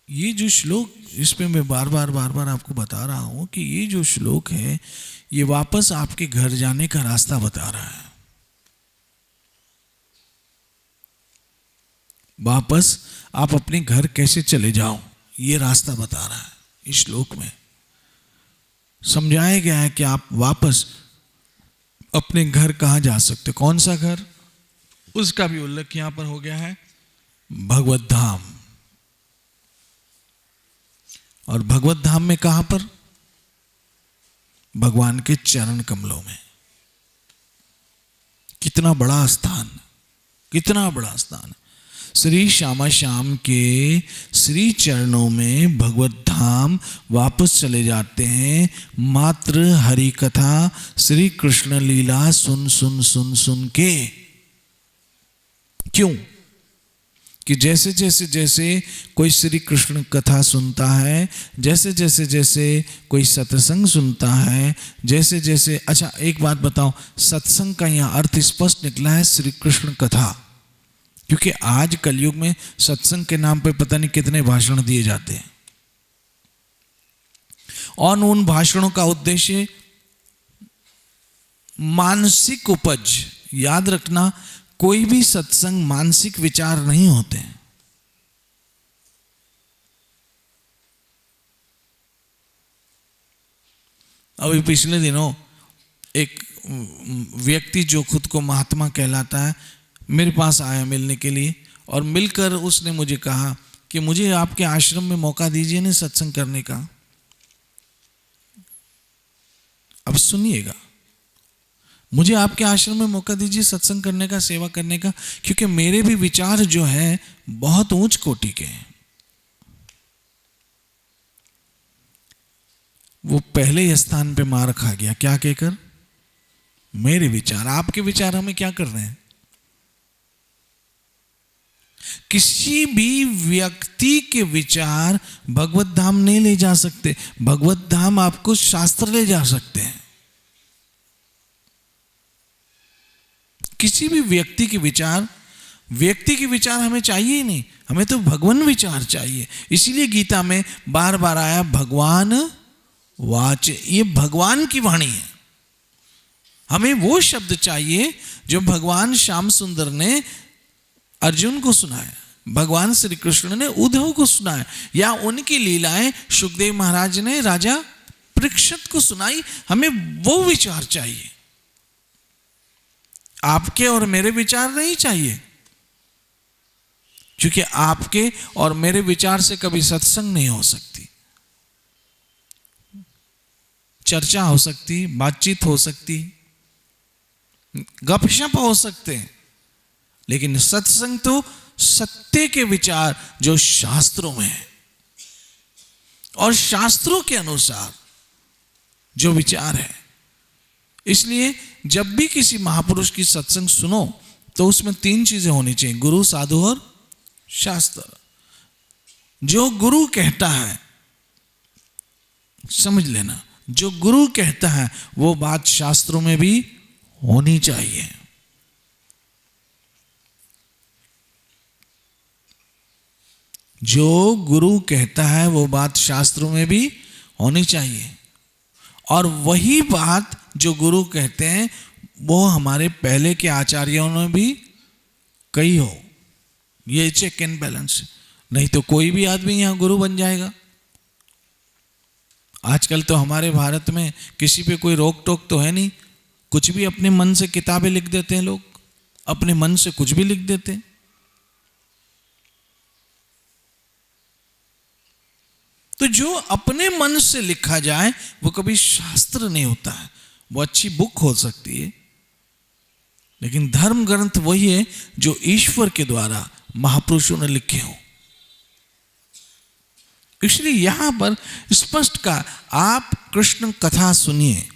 ये जो श्लोक, इस पे मैं बार बार आपको बता रहा हूं कि ये जो श्लोक है ये वापस आपके घर जाने का रास्ता बता रहा है। वापस आप अपने घर कैसे चले जाओ ये रास्ता बता रहा है। इस श्लोक में समझाया गया है कि आप वापस अपने घर कहाँ जा सकते, कौन सा घर, उसका भी उल्लेख यहां पर हो गया है, भगवत धाम। और भगवत धाम में कहां पर? भगवान के चरण कमलों में। कितना बड़ा स्थान, कितना बड़ा स्थान। श्री श्यामा श्याम के श्री चरणों में भगवत धाम वापस चले जाते हैं। मात्र हरि कथा श्री कृष्ण लीला सुन सुन सुन सुन के। क्यों? कि जैसे जैसे जैसे कोई श्री कृष्ण कथा सुनता है, जैसे जैसे जैसे कोई सत्संग सुनता है, जैसे जैसे, अच्छा एक बात बताओ, सत्संग का यहाँ अर्थ स्पष्ट निकला है श्री कृष्ण कथा। क्योंकि आज कलयुग में सत्संग के नाम पे पता नहीं कितने भाषण दिए जाते हैं, और उन भाषणों का उद्देश्य मानसिक उपज। याद रखना, कोई भी सत्संग मानसिक विचार नहीं होते हैं। अभी पिछले दिनों एक व्यक्ति जो खुद को महात्मा कहलाता है मेरे पास आया मिलने के लिए, और मिलकर उसने मुझे कहा कि मुझे आपके आश्रम में मौका दीजिए ना सत्संग करने का। अब सुनिएगा, मुझे आपके आश्रम में मौका दीजिए सत्संग करने का, सेवा करने का, क्योंकि मेरे भी विचार जो है बहुत ऊंच कोटि के हैं। वो पहले स्थान पे मार खा गया, क्या कहकर? मेरे विचार। आपके विचार हमें क्या कर रहे हैं? किसी भी व्यक्ति के विचार भगवत धाम नहीं ले जा सकते। भगवत धाम आपको शास्त्र ले जा सकते हैं। किसी भी व्यक्ति के विचार हमें चाहिए ही नहीं, हमें तो भगवान विचार चाहिए। इसीलिए गीता में बार बार आया भगवान वाच, ये भगवान की वाणी है। हमें वो शब्द चाहिए जो भगवान श्याम सुंदर ने अर्जुन को सुनाया, भगवान श्री कृष्ण ने उद्धव को सुनाया, या उनकी लीलाएं सुखदेव महाराज ने राजा परीक्षित को सुनाई। हमें वो विचार चाहिए, आपके और मेरे विचार नहीं चाहिए। क्योंकि आपके और मेरे विचार से कभी सत्संग नहीं हो सकती, चर्चा हो सकती, बातचीत हो सकती, गपशप हो सकते हैं, लेकिन सत्संग तो सत्य के विचार जो शास्त्रों में है और शास्त्रों के अनुसार जो विचार है। इसलिए जब भी किसी महापुरुष की सत्संग सुनो तो उसमें 3 चीजें होनी चाहिए, गुरु, साधु और शास्त्र। जो गुरु कहता है, समझ लेना, जो गुरु कहता है वो बात शास्त्रों में भी होनी चाहिए। जो गुरु कहता है वो बात शास्त्रों में भी होनी चाहिए, और वही बात जो गुरु कहते हैं वो हमारे पहले के आचार्यों ने भी कही हो। ये चेक एंड बैलेंस, नहीं तो कोई भी आदमी यहां गुरु बन जाएगा। आजकल तो हमारे भारत में किसी पे कोई रोक टोक तो है नहीं, कुछ भी अपने मन से किताबें लिख देते हैं लोग, अपने मन से कुछ भी लिख देते हैं। तो जो अपने मन से लिखा जाए वो कभी शास्त्र नहीं होता है। वो अच्छी बुक हो सकती है, लेकिन धर्म ग्रंथ वही है जो ईश्वर के द्वारा महापुरुषों ने लिखे हो। इसलिए यहां पर स्पष्ट का, आप कृष्ण कथा सुनिए,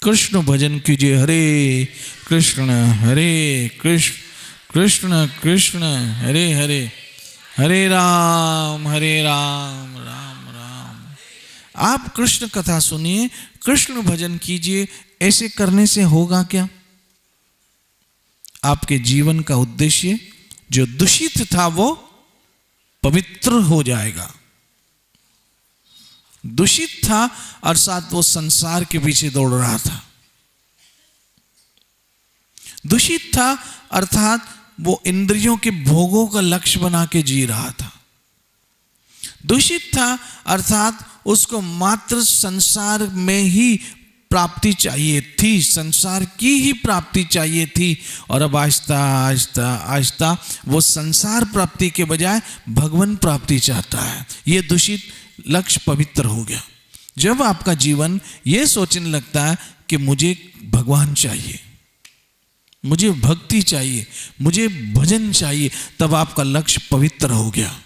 कृष्ण भजन कीजिए, हरे कृष्ण कृष्ण कृष्ण कृष्ण हरे हरे, हरे राम राम राम। आप कृष्ण कथा सुनिए, कृष्ण भजन कीजिए। ऐसे करने से होगा क्या? आपके जीवन का उद्देश्य जो दूषित था वो पवित्र हो जाएगा। दूषित था अर्थात वो संसार के पीछे दौड़ रहा था। दूषित था अर्थात वो इंद्रियों के भोगों का लक्ष्य बना के जी रहा था। दूषित था अर्थात उसको मात्र संसार में ही प्राप्ति चाहिए थी, संसार की ही प्राप्ति चाहिए थी। और अब आहिस्ता आहिस्ता आहिस्ता वो संसार प्राप्ति के बजाय भगवान प्राप्ति चाहता है। ये दूषित लक्ष्य पवित्र हो गया। जब आपका जीवन ये सोचने लगता है कि मुझे भगवान चाहिए, मुझे भक्ति चाहिए, मुझे भजन चाहिए, तब आपका लक्ष्य पवित्र हो गया।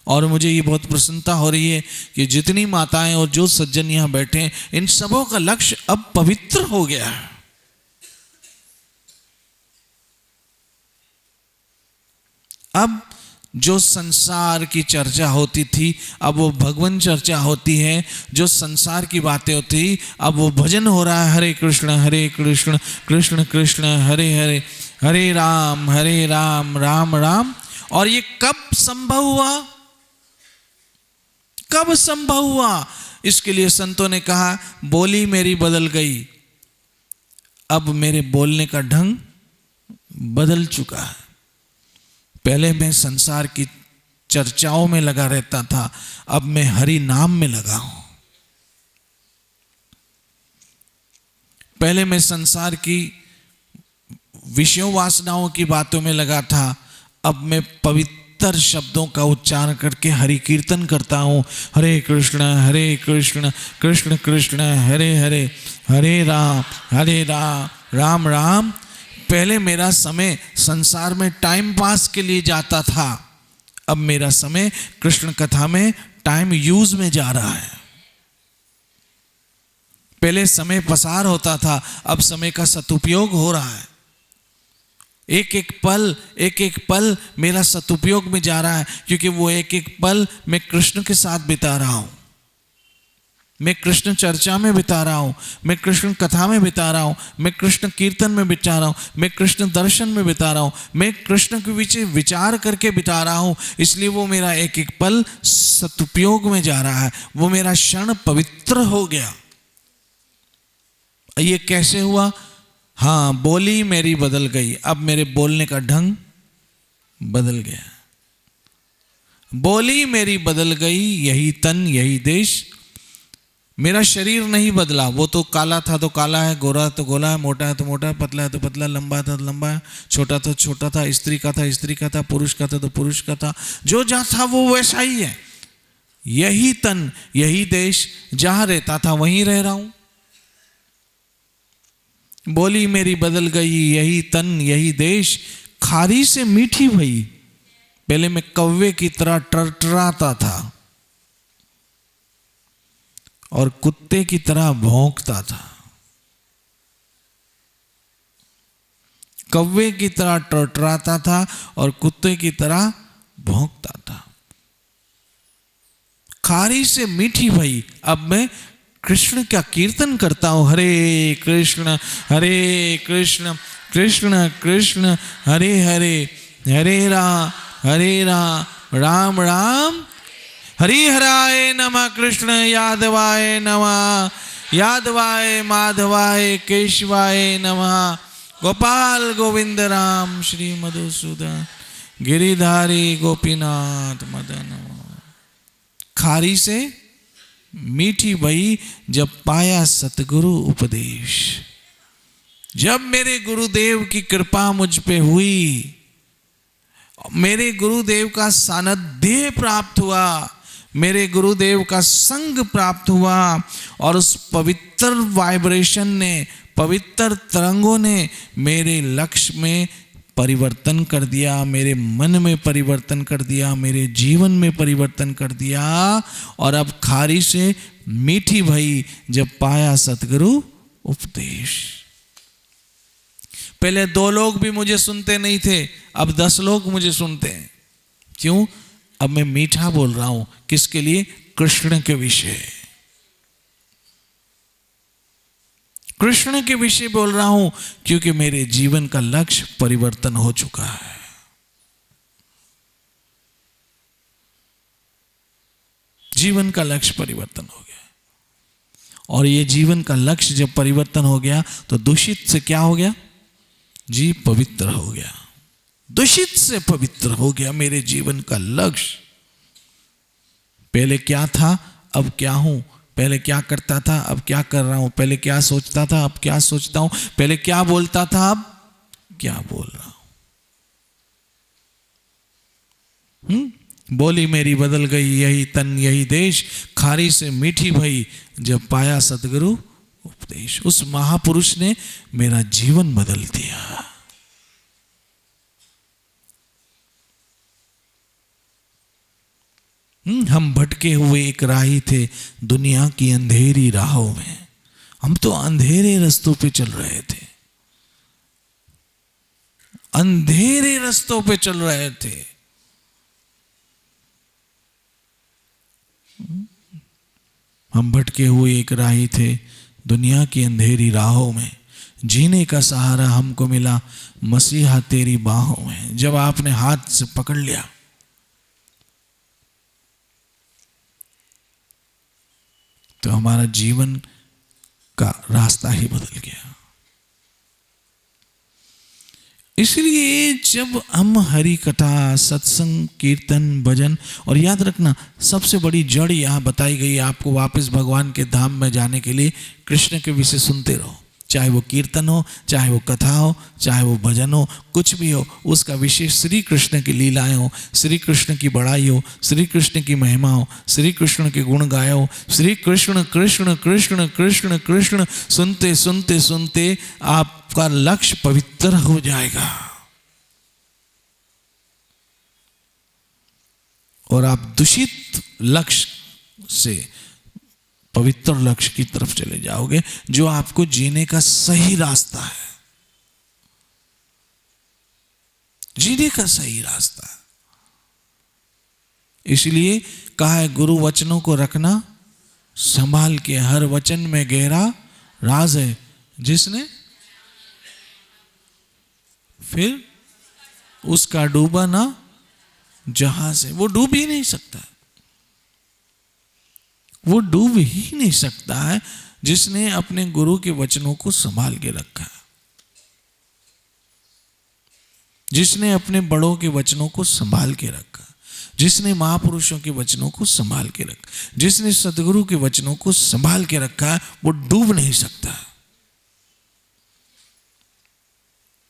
और मुझे ये बहुत प्रसन्नता हो रही है कि जितनी माताएं और जो सज्जन यहां बैठे हैं, इन सबों का लक्ष्य अब पवित्र हो गया है। अब जो संसार की चर्चा होती थी, अब वो भगवान चर्चा होती है। जो संसार की बातें होती, अब वो भजन हो रहा है। हरे कृष्ण कृष्ण कृष्ण हरे हरे, हरे राम राम राम। और ये कब संभव हुआ? कब संभव हुआ? इसके लिए संतों ने कहा, बोली मेरी बदल गई, अब मेरे बोलने का ढंग बदल चुका है। पहले मैं संसार की चर्चाओं में लगा रहता था, अब मैं हरि नाम में लगा हूं। पहले मैं संसार की विषयों वासनाओं की बातों में लगा था, अब मैं पवित्र शब्दों का उच्चारण करके हरि कीर्तन करता हूं। हरे कृष्ण कृष्ण कृष्ण हरे हरे, हरे राम राम राम। पहले मेरा समय संसार में टाइम पास के लिए जाता था, अब मेरा समय कृष्ण कथा में टाइम यूज में जा रहा है। पहले समय पसार होता था, अब समय का सदुपयोग हो रहा है। एक एक पल मेरा सदुपयोग में जा रहा है, क्योंकि वो एक एक पल मैं कृष्ण के साथ बिता रहा हूं, मैं कृष्ण चर्चा में बिता रहा हूं, मैं कृष्ण कथा में बिता रहा हूं, मैं कृष्ण कीर्तन में बिता रहा हूं, मैं कृष्ण दर्शन में बिता रहा हूं, मैं कृष्ण के पीछे विचार करके बिता रहा हूं। इसलिए वो मेरा एक एक पल सदुपयोग में जा रहा है, वो मेरा क्षण पवित्र हो गया। ये कैसे हुआ? हाँ, बोली मेरी बदल गई, अब मेरे बोलने का ढंग बदल गया। बोली मेरी बदल गई, यही तन यही देश। मेरा शरीर नहीं बदला, वो तो काला था तो काला है, गोरा तो गोरा है, मोटा है तो मोटा है, पतला है तो पतला, लंबा था तो लंबा है, छोटा तो छोटा था, स्त्री का था स्त्री का था, पुरुष का था तो पुरुष का था। जो जहाँ था वो वैसा ही है। यही तन यही देश, जहां रहता था वहीं रह रहा हूं। बोली मेरी बदल गई, यही तन यही देश, खारी से मीठी भई। पहले मैं कौवे की तरह टरटराता था और कुत्ते की तरह भौंकता था। कौवे की तरह टरटराता था और कुत्ते की तरह भौंकता था। खारी से मीठी भई, अब मैं कृष्ण का कीर्तन करता हूं। हरे कृष्ण कृष्ण कृष्ण हरे हरे, हरे राम राम हरि हराय नमः। कृष्ण यादवाय नमः, यादवाय माधवाय केशवाय नमः। गोपाल गोविंद राम श्री मधुसूदन गिरिधारी गोपीनाथ मदन। खारी से मीठी भई, जब पाया सतगुरु उपदेश। जब मेरे गुरुदेव की कृपा मुझ पे हुई, मेरे गुरुदेव का सानिध्य प्राप्त हुआ, मेरे गुरुदेव का संग प्राप्त हुआ, और उस पवित्र वाइब्रेशन ने, पवित्र तरंगों ने मेरे लक्ष्य में परिवर्तन कर दिया, मेरे मन में परिवर्तन कर दिया, मेरे जीवन में परिवर्तन कर दिया। और अब खारी से मीठी भई, जब पाया सतगुरु उपदेश। पहले 2 लोग भी मुझे सुनते नहीं थे, अब 10 लोग मुझे सुनते हैं। क्यों? अब मैं मीठा बोल रहा हूं। किसके लिए? कृष्ण के विषय, कृष्ण के विषय बोल रहा हूं, क्योंकि मेरे जीवन का लक्ष्य परिवर्तन हो चुका है। जीवन का लक्ष्य परिवर्तन हो गया। और ये जीवन का लक्ष्य जब परिवर्तन हो गया तो दूषित से क्या हो गया? जी पवित्र हो गया। दूषित से पवित्र हो गया मेरे जीवन का लक्ष्य। पहले क्या था अब क्या हूं, पहले क्या करता था अब क्या कर रहा हूं, पहले क्या सोचता था अब क्या सोचता हूं, पहले क्या बोलता था अब क्या बोल रहा हूं। बोली मेरी बदल गई यही तन यही देश, खारी से मीठी भई जब पाया सतगुरु उपदेश। उस महापुरुष ने मेरा जीवन बदल दिया। हम भटके हुए एक राही थे दुनिया की अंधेरी राहों में। हम तो अंधेरे रास्तों पे चल रहे थे, अंधेरे रास्तों पे चल रहे थे। हम भटके हुए एक राही थे दुनिया की अंधेरी राहों में, जीने का सहारा हमको मिला मसीहा तेरी बाहों में। जब आपने हाथ से पकड़ लिया तो हमारा जीवन का रास्ता ही बदल गया। इसलिए जब हम हरि कथा, सत्संग, कीर्तन, भजन, और याद रखना सबसे बड़ी जड़ यहां बताई गई है आपको, वापस भगवान के धाम में जाने के लिए कृष्ण के विषय सुनते रहो। चाहे वो कीर्तन हो, चाहे वो कथा हो, चाहे वो भजन हो, कुछ भी हो, उसका विषय श्री कृष्ण की लीलाएं हो, श्री कृष्ण की बड़ाई हो, श्री कृष्ण की महिमा हो, श्री कृष्ण के गुण गाए हो। श्री कृष्ण कृष्ण कृष्ण कृष्ण कृष्ण सुनते सुनते सुनते आपका लक्ष्य पवित्र हो जाएगा और आप दूषित लक्ष्य से पवित्र लक्ष्य की तरफ चले जाओगे, जो आपको जीने का सही रास्ता है, जीने का सही रास्ता। इसलिए कहा है गुरु वचनों को रखना संभाल के, हर वचन में गहरा राज है जिसने फिर उसका डूबा ना जहाज है। वो डूब ही नहीं सकता, वो डूब ही नहीं सकता है जिसने अपने गुरु के वचनों को संभाल के रखा, जिसने अपने बड़ों के वचनों को संभाल के रखा, जिसने महापुरुषों के वचनों को संभाल के रखा, जिसने सदगुरु के वचनों को संभाल के रखा है, वो डूब नहीं सकता।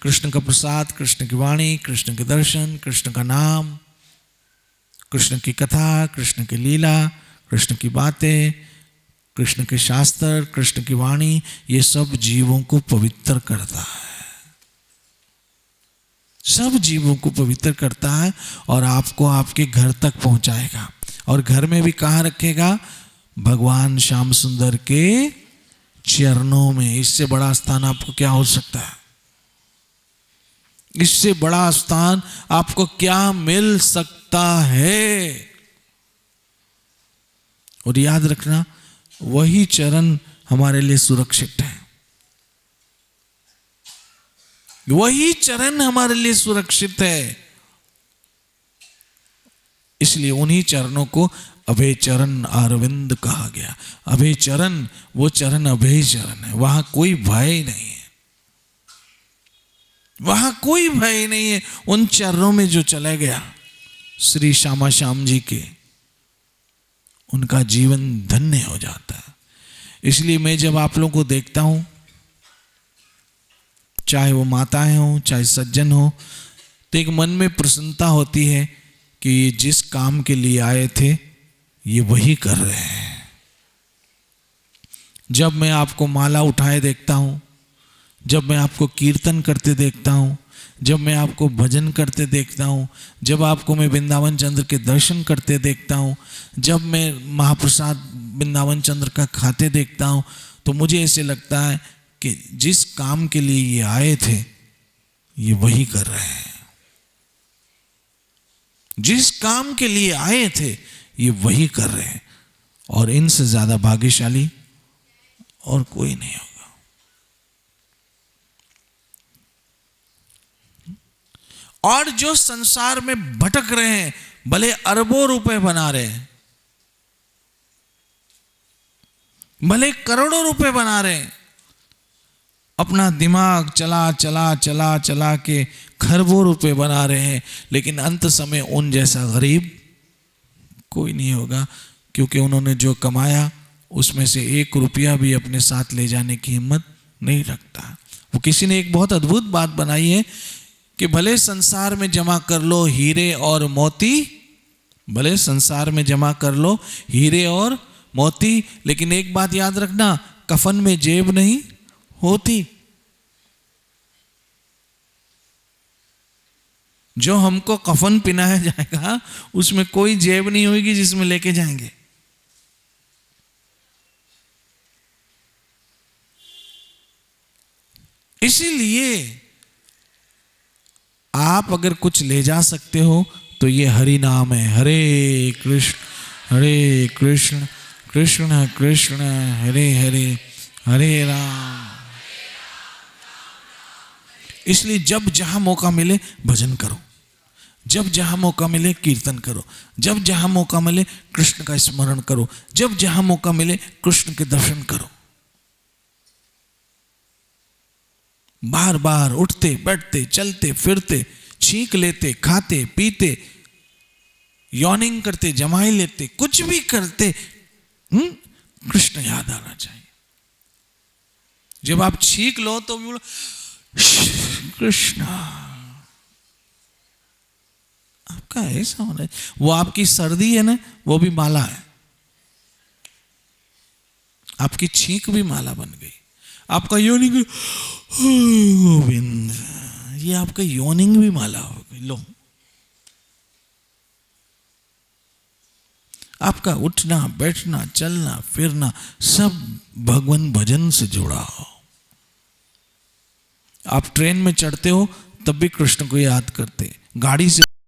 कृष्ण का प्रसाद, कृष्ण की वाणी, कृष्ण के दर्शन, कृष्ण का नाम, कृष्ण की कथा, कृष्ण की लीला, कृष्ण की बातें, कृष्ण के शास्त्र, कृष्ण की वाणी, ये सब जीवों को पवित्र करता है, सब जीवों को पवित्र करता है और आपको आपके घर तक पहुंचाएगा। और घर में भी कहाँ रखेगा? भगवान श्याम सुंदर के चरणों में। इससे बड़ा स्थान आपको क्या हो सकता है? इससे बड़ा स्थान आपको क्या मिल सकता है? और याद रखना, वही चरण हमारे लिए सुरक्षित है, वही चरण हमारे लिए सुरक्षित है। इसलिए उन्हीं चरणों को अभय चरण अरविंद कहा गया। अभय चरण, वो चरण अभय चरण है, वहां कोई भय नहीं है, वहां कोई भय नहीं है। उन चरणों में जो चला गया श्री श्यामा श्याम जी के, उनका जीवन धन्य हो जाता है। इसलिए मैं जब आप लोगों को देखता हूं, चाहे वो माताएं हो चाहे सज्जन हो, तो एक मन में प्रसन्नता होती है कि ये जिस काम के लिए आए थे ये वही कर रहे हैं। जब मैं आपको माला उठाए देखता हूं, जब मैं आपको कीर्तन करते देखता हूं, जब मैं आपको भजन करते देखता हूं, जब आपको मैं वृंदावन चंद्र के दर्शन करते देखता हूं, जब मैं महाप्रसाद वृंदावन चंद्र का खाते देखता हूं, तो मुझे ऐसे लगता है कि जिस काम के लिए ये आए थे ये वही कर रहे हैं। जिस काम के लिए आए थे ये वही कर रहे हैं, और इनसे ज्यादा भाग्यशाली और कोई नहीं होगा। और जो संसार में भटक रहे हैं, भले अरबों रुपए बना रहे हैं, भले करोड़ों रुपए बना रहे हैं, अपना दिमाग चला चला चला चला के खरबों रुपए बना रहे हैं, लेकिन अंत समय उन जैसा गरीब कोई नहीं होगा, क्योंकि उन्होंने जो कमाया उसमें से 1 रुपया भी अपने साथ ले जाने की हिम्मत नहीं रखता। वो किसी ने एक बहुत अद्भुत बात बनाई है कि भले संसार में जमा कर लो हीरे और मोती, भले संसार में जमा कर लो हीरे और मोती, लेकिन एक बात याद रखना, कफन में जेब नहीं होती। जो हमको कफन पहनाया जाएगा उसमें कोई जेब नहीं होगी जिसमें लेके जाएंगे। इसीलिए आप अगर कुछ ले जा सकते हो तो ये हरि नाम है। हरे कृष्ण कृष्ण कृष्ण हरे हरे, हरे राम। इसलिए जब जहां मौका मिले भजन करो, जब जहां मौका मिले कीर्तन करो, जब जहां मौका मिले कृष्ण का स्मरण करो, जब जहां मौका मिले कृष्ण के दर्शन करो। बार बार उठते बैठते चलते फिरते, छींक लेते, खाते पीते, यॉर्निंग करते, जमाई लेते, कुछ भी करते, कृष्ण याद आना चाहिए। जब आप छींक लो तो भी बोलो कृष्ण। आपका ऐसा होना है। वो आपकी सर्दी है ना, वो भी माला है। आपकी छींक भी माला बन गई। आपका योनिंग गोविंद, ये आपका योनिंग भी माला हो गई। लो, आपका उठना बैठना चलना फिरना सब भगवान भजन से जुड़ा हो। आप ट्रेन में चढ़ते हो तब भी कृष्ण को याद करते, गाड़ी से